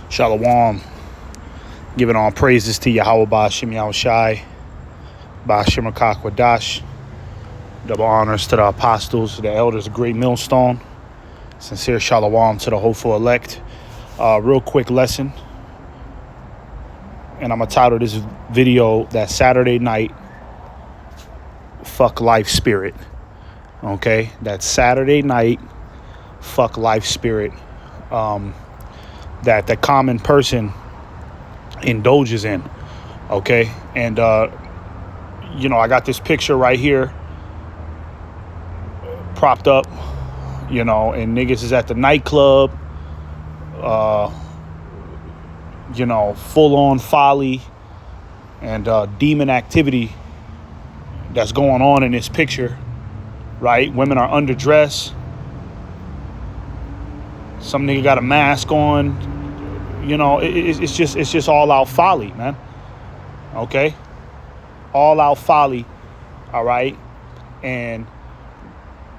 Shalom. Giving all praises to Yahweh Ba'ashem Yahushai, Ba'ashem Wadash. Double honors to the apostles, the elders of Great Millstone. Sincere shalom to the hopeful elect. Real quick lesson. And I'm going to title this video that Saturday night, Phuck life spirit. Okay? That Saturday night, Phuck life spirit. That the common person indulges in. Okay? And, I got this picture right here propped up, and niggas is at the nightclub, full on folly and demon activity that's going on in this picture, right? Women are underdressed. Some nigga got a mask on. It's just all out folly, man. Okay? All out folly. All right? And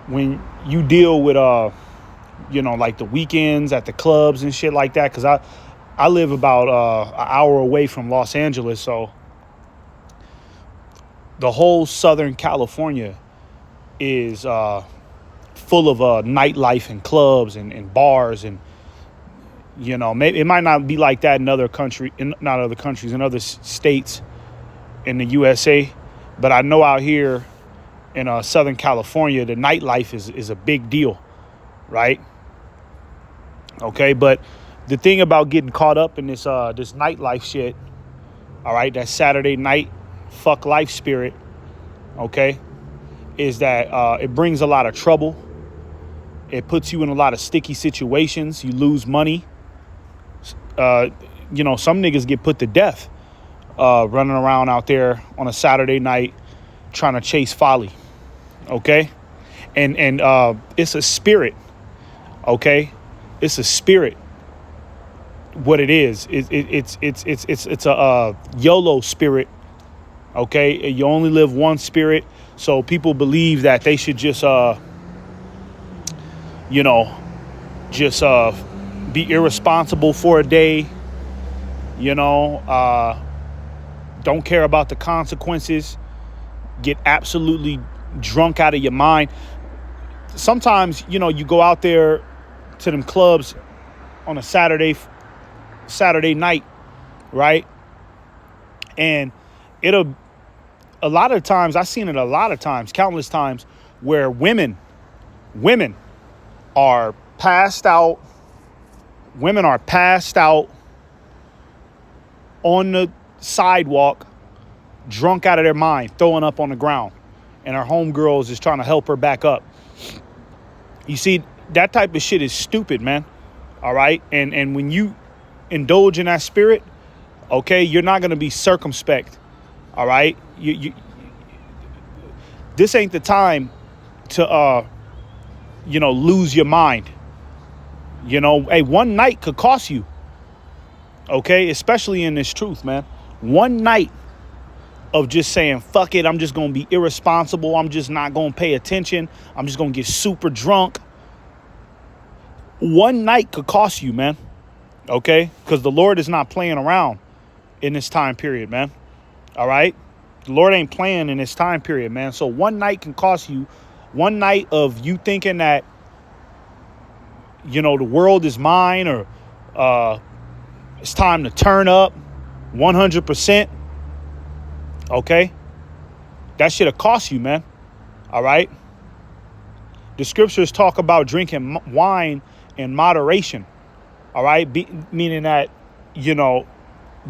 when you deal with, like the weekends at the clubs and shit like that, because I live about an hour away from Los Angeles, so the whole Southern California is full of nightlife and clubs and bars, and maybe it might not be like that in other states in the USA, but I know out here in Southern California, the nightlife is a big deal, right? Okay, but the thing about getting caught up in this nightlife shit, all right, that Saturday night Phuck life spirit, okay, is that it brings a lot of trouble. It puts you in a lot of sticky situations. You lose money. Some niggas get put to death running around out there on a Saturday night trying to chase folly. Okay? And it's a spirit. Okay? It's a spirit. What it is, it's a YOLO spirit. Okay? You only live one spirit. So people believe that they should just be irresponsible for a day, don't care about the consequences, get absolutely drunk out of your mind. Sometimes, you go out there to them clubs on a Saturday night, right? And a lot of times, I've seen it a lot of times, countless times, where women are passed out. Women are passed out on the sidewalk, drunk out of their mind, throwing up on the ground. And her homegirls is trying to help her back up. You see, that type of shit is stupid, man. All right? And when you indulge in that spirit, okay, you're not going to be circumspect. All right? This ain't the time to, lose your mind. Hey, one night could cost you. Okay? Especially in this truth, man. One night of just saying, fuck it, I'm just going to be irresponsible. I'm just not going to pay attention. I'm just going to get super drunk. One night could cost you, man. Okay? Because the Lord is not playing around in this time period, man. All right? The Lord ain't playing in this time period, man. So one night can cost you. One night of you thinking that, the world is mine, or it's time to turn up 100%. Okay? That shit'll cost you, man. All right? The scriptures talk about drinking wine in moderation. All right? Meaning that,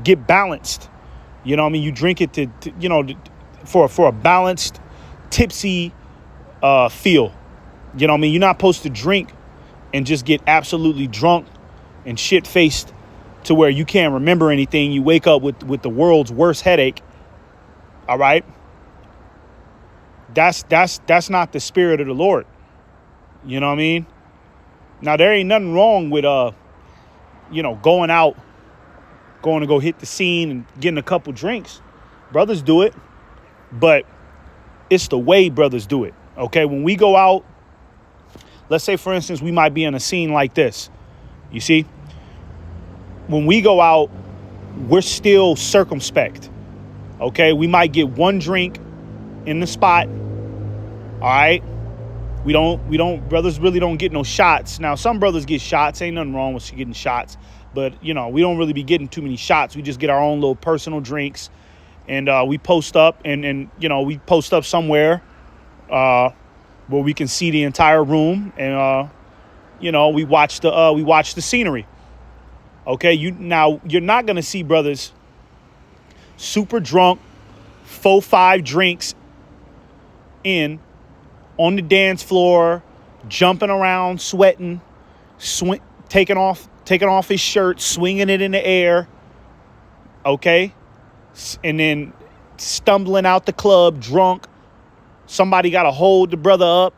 get balanced. You drink it for a balanced, tipsy feel. You're not supposed to drink and just get absolutely drunk and shit-faced to where you can't remember anything. You wake up with the world's worst headache. All right? That's not the spirit of the Lord. You know what I mean? Now, there ain't nothing wrong with, going out, going to go hit the scene and getting a couple drinks. Brothers do it, but it's the way brothers do it. Okay? When we go out, let's say, for instance, we might be in a scene like this. You see? when we go out, we're still circumspect. Okay, we might get one drink in the spot. All right, we don't. Brothers really don't get no shots. Now, some brothers get shots. Ain't nothing wrong with getting shots, but we don't really be getting too many shots. We just get our own little personal drinks, and we post up, and we post up somewhere where we can see the entire room, and we watch the scenery. Okay, you're not gonna see brothers super drunk, 4-5 drinks in on the dance floor, jumping around, sweating, taking off his shirt, swinging it in the air. Okay, and then stumbling out the club drunk. Somebody got to hold the brother up.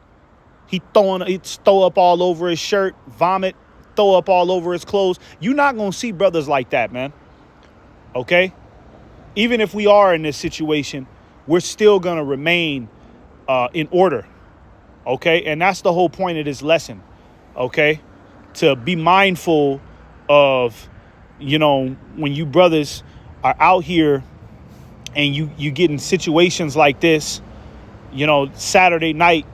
He throw up all over his shirt, vomit, throw up all over his clothes. You're not gonna see brothers like that, man. Okay, even if we are in this situation, we're still gonna remain in order. Okay, and that's the whole point of this lesson. Okay, to be mindful of, when you brothers are out here and you get in situations like this, Saturday night,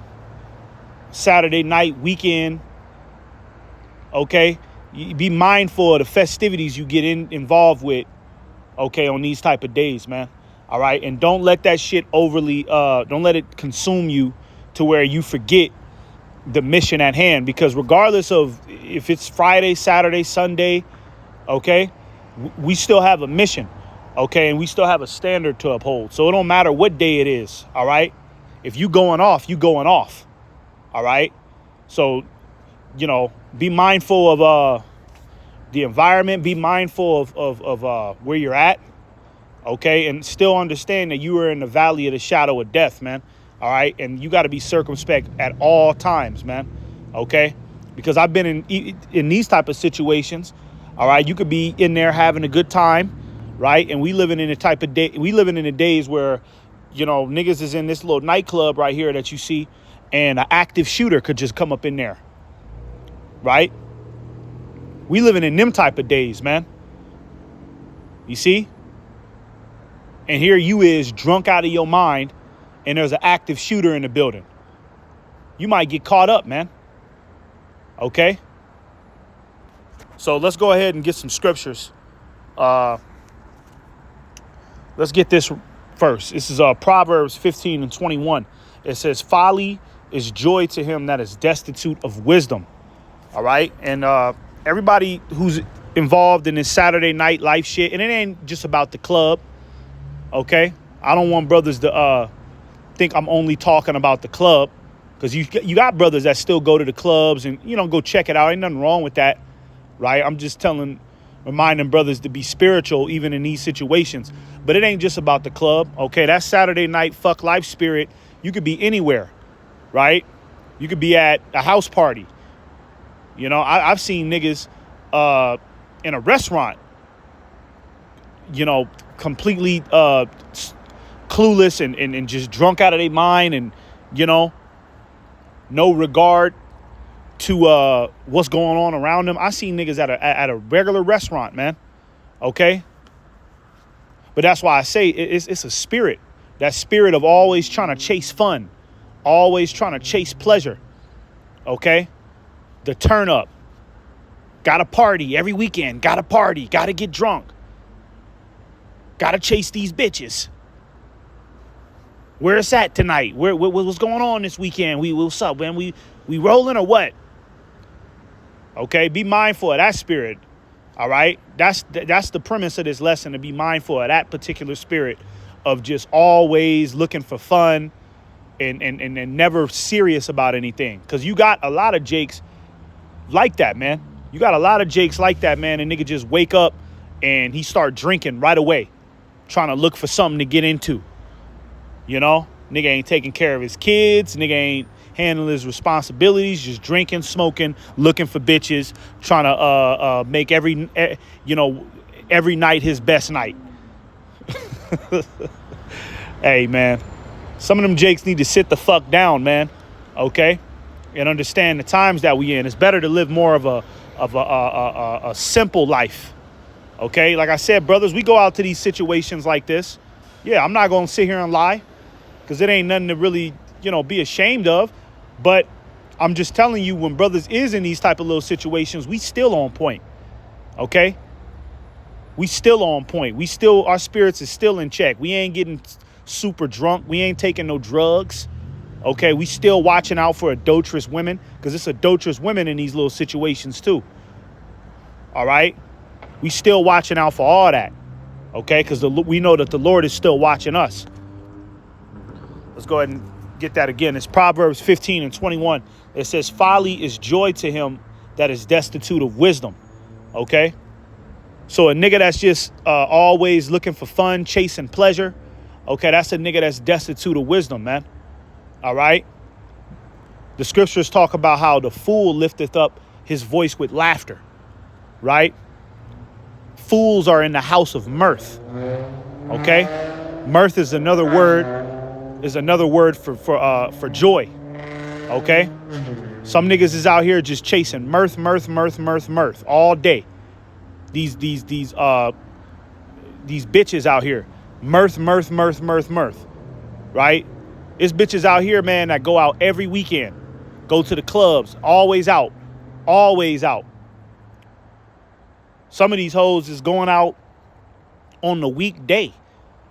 weekend. Okay, you be mindful of the festivities you get involved with. Okay, on these type of days, man. All right, and don't let that shit don't let it consume you to where you forget the mission at hand, because regardless of if it's Friday, Saturday, Sunday, okay, we still have a mission, okay, and we still have a standard to uphold. So it don't matter what day it is, all right? If you going off, all right? So, be mindful of the environment, be mindful of where you're at, okay, and still understand that you are in the valley of the shadow of death, man. All right, and you got to be circumspect at all times, man. Okay, because I've been in these type of situations. All right, you could be in there having a good time, right? And we living in the days where, niggas is in this little nightclub right here that you see, and an active shooter could just come up in there, right? We living in them type of days, man. You see? And here you is drunk out of your mind, and there's an active shooter in the building. You might get caught up, man. Okay? So let's go ahead and get some scriptures. Let's get this first. This is Proverbs 15:21. It says, folly is joy to him that is destitute of wisdom. All right? And everybody who's involved in this Saturday night life shit, and it ain't just about the club. Okay? I don't want brothers to think I'm only talking about the club, because you got brothers that still go to the clubs and go check it out. Ain't nothing wrong with that, right? I'm just reminding brothers to be spiritual even in these situations. But it ain't just about the club. Okay, that Saturday night fuck life spirit, you could be anywhere, right? You could be at a house party. I've seen niggas in a restaurant, completely clueless and just drunk out of their mind, and no regard to what's going on around them. I seen niggas at a regular restaurant, man. Okay, but that's why I say it's a spirit, that spirit of always trying to chase fun, always trying to chase pleasure. Okay, the turn up, gotta party every weekend, gotta party, gotta get drunk, gotta chase these bitches. Where it's at tonight? What's going on this weekend? What's up, man? We rolling or what? Okay, be mindful of that spirit. All right, that's the premise of this lesson, to be mindful of that particular spirit of just always looking for fun and never serious about anything. Because you got a lot of jakes like that, man. You got a lot of jakes like that, man. And nigga just wake up and he start drinking right away, trying to look for something to get into. Nigga ain't taking care of his kids. Nigga ain't handling his responsibilities. Just drinking, smoking, looking for bitches, trying to make every night his best night. Hey, man, some of them jakes need to sit the fuck down, man. Okay, and understand the times that we in. It's better to live more of a simple life. Okay, like I said, brothers, we go out to these situations like this. Yeah, I'm not going to sit here and lie because it ain't nothing to really, be ashamed of. But I'm just telling you, when brothers is in these type of little situations, we still on point. Okay? We still on point. Our spirits is still in check. We ain't getting super drunk. We ain't taking no drugs. Okay? We still watching out for adulterous women because it's adulterous women in these little situations too. All right? We still watching out for all that. Okay? Because we know that the Lord is still watching us. Let's go ahead and get that again. It's Proverbs 15:21. It says, folly is joy to him that is destitute of wisdom. Okay? So a nigga that's just always looking for fun, chasing pleasure. Okay, that's a nigga that's destitute of wisdom, man. All right? The scriptures talk about how the fool lifteth up his voice with laughter. Right? Fools are in the house of mirth. Okay? Mirth is another word for joy. Okay? Some niggas is out here just chasing mirth all day. These bitches out here. Mirth. Right? It's bitches out here, man, that go out every weekend. Go to the clubs. Always out. Some of these hoes is going out on the weekday.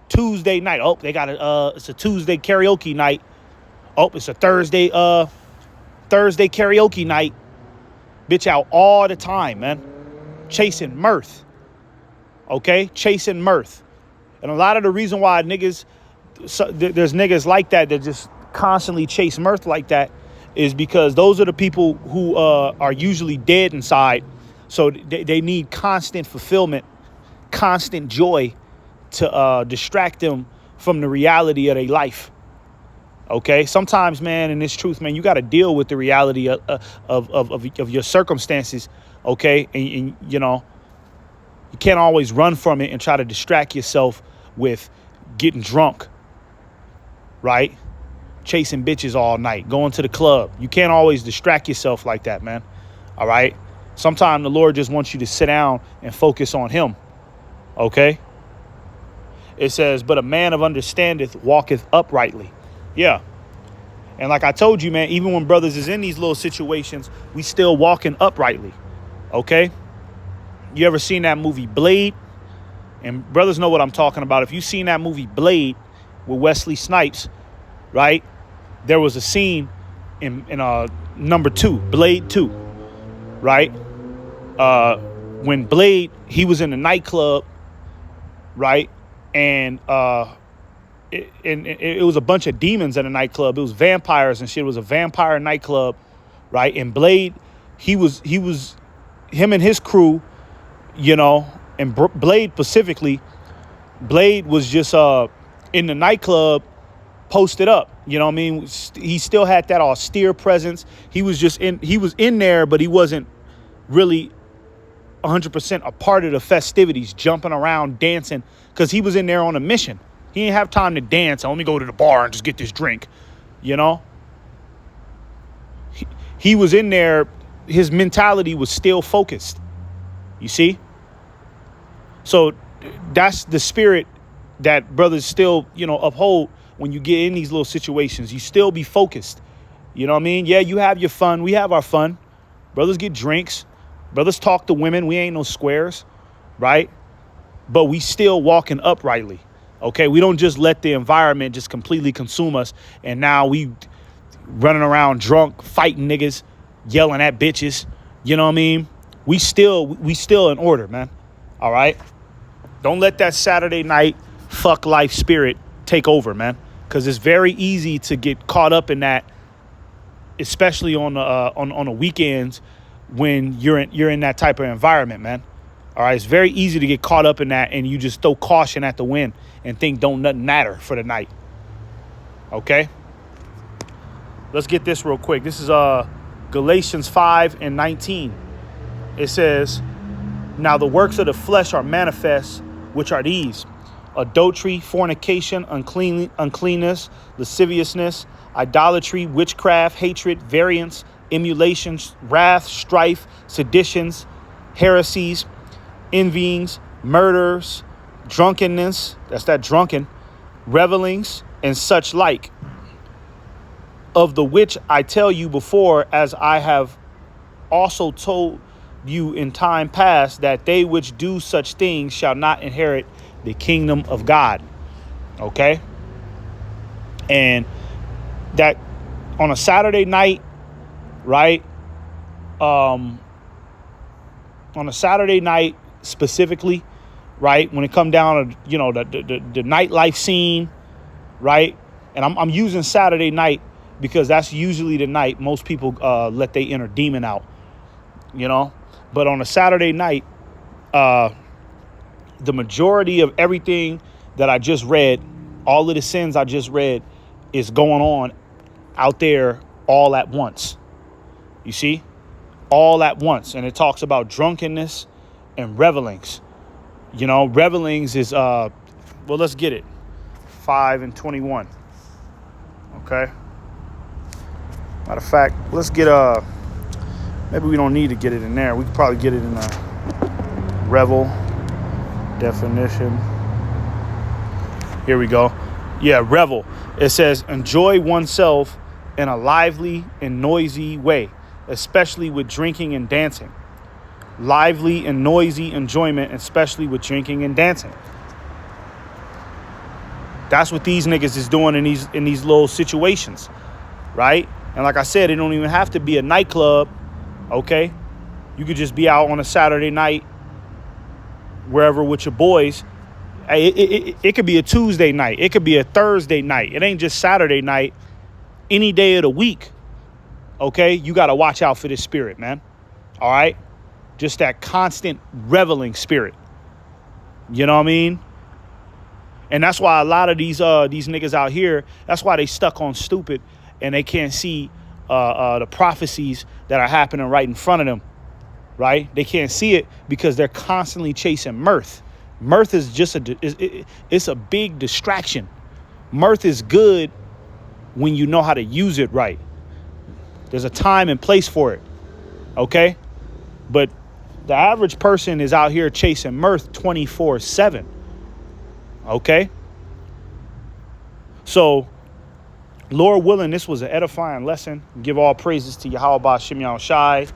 Tuesday night. Oh, they got it's a Tuesday karaoke night. Oh, it's a Thursday karaoke night. Bitch out all the time, man. Chasing mirth. Okay? Chasing mirth. And a lot of the reason why there's niggas like that just constantly chase mirth like that is because those are the people who are usually dead inside. So they need constant fulfillment, constant joy to distract them from the reality of their life. Okay? Sometimes, man, in this truth, man, you got to deal with the reality of your circumstances. Okay? And you can't always run from it and try to distract yourself with getting drunk. Right? Chasing bitches all night, going to the club. You can't always distract yourself like that, man. All right? Sometimes the Lord just wants you to sit down and focus on him. Okay? It says, but a man of understandeth walketh uprightly. Yeah. And like I told you, man, even when brothers is in these little situations, we still walking uprightly. Okay? You ever seen that movie Blade? And brothers know what I'm talking about. If you've seen that movie Blade with Wesley Snipes, right? There was a scene in number 2, Blade 2, right? When Blade, he was in the nightclub, right? And it was a bunch of demons in a nightclub. It was vampires and shit. It was a vampire nightclub, right? And Blade, him and his crew, and Blade specifically, Blade was just in the nightclub posted up. You know what I mean? He still had that austere presence. He was in there, but he wasn't really 100% a part of the festivities, jumping around, dancing, because he was in there on a mission. He didn't have time to dance. Let me go to the bar and just get this drink. He was in there. His mentality was still focused. You see? So that's the spirit that brothers still, uphold when you get in these little situations. You still be focused. You know what I mean? Yeah, you have your fun. We have our fun. Brothers get drinks. Brothers talk to women. We ain't no squares, right? But we still walking uprightly. Okay, we don't just let the environment just completely consume us, and now we running around drunk, fighting niggas, yelling at bitches. You know what I mean? We still in order, man. All right? Don't let that Saturday night fuck life spirit take over, man, because it's very easy to get caught up in that, especially on the weekends when you're in that type of environment, man. All right, it's very easy to get caught up in that, and you just throw caution at the wind and think don't nothing matter for the night. Okay? Let's get this real quick. This is Galatians 5:19. It says, now the works of the flesh are manifest, which are these: adultery, fornication, uncleanness, lasciviousness, idolatry, witchcraft, hatred, variance, emulations, wrath, strife, seditions, heresies, envyings, murders, drunkenness, that's that drunken, revelings, and such like, of the which I tell you before, as I have also told you in time past, that they which do such things shall not inherit the kingdom of God. Okay? And that on a Saturday night, right? On a Saturday night specifically, right? When it come down to, you know, the nightlife scene, right? And I'm using Saturday night because that's usually the night most people let their inner demon out, you know? But on a Saturday night, the majority of everything that I just read, all of the sins I just read, is going on out there all at once. You see? All at once. And it talks about drunkenness and revelings. You know, revelings is, well, let's get it. 5 and 21. Okay. Matter of fact, let's get, maybe we don't need to get it in there. We could probably get it in the revel definition. Here we go. Yeah, revel. It says, enjoy oneself in a lively and noisy way, especially with drinking and dancing. Lively and noisy enjoyment, especially with drinking and dancing. That's what these niggas is doing in these little situations, right? And like I said, it don't even have to be a nightclub, okay? You could just be out on a Saturday night, wherever with your boys. It could be a Tuesday night. It could be a Thursday night. It ain't just Saturday night. Any day of the week, okay? You got to watch out for this spirit, man. All right? Just that constant reveling spirit. You know what I mean? And that's why a lot of these niggas out here, that's why they stuck on stupid and they can't see the prophecies that are happening right in front of them, right? They can't see it because they're constantly chasing mirth. Mirth is just it's a big distraction. Mirth is good when you know how to use it right. There's a time and place for it, okay? But the average person is out here chasing mirth 24/7, okay? So, Lord willing, this was an edifying lesson. Give all praises to Yahweh Shem Shai.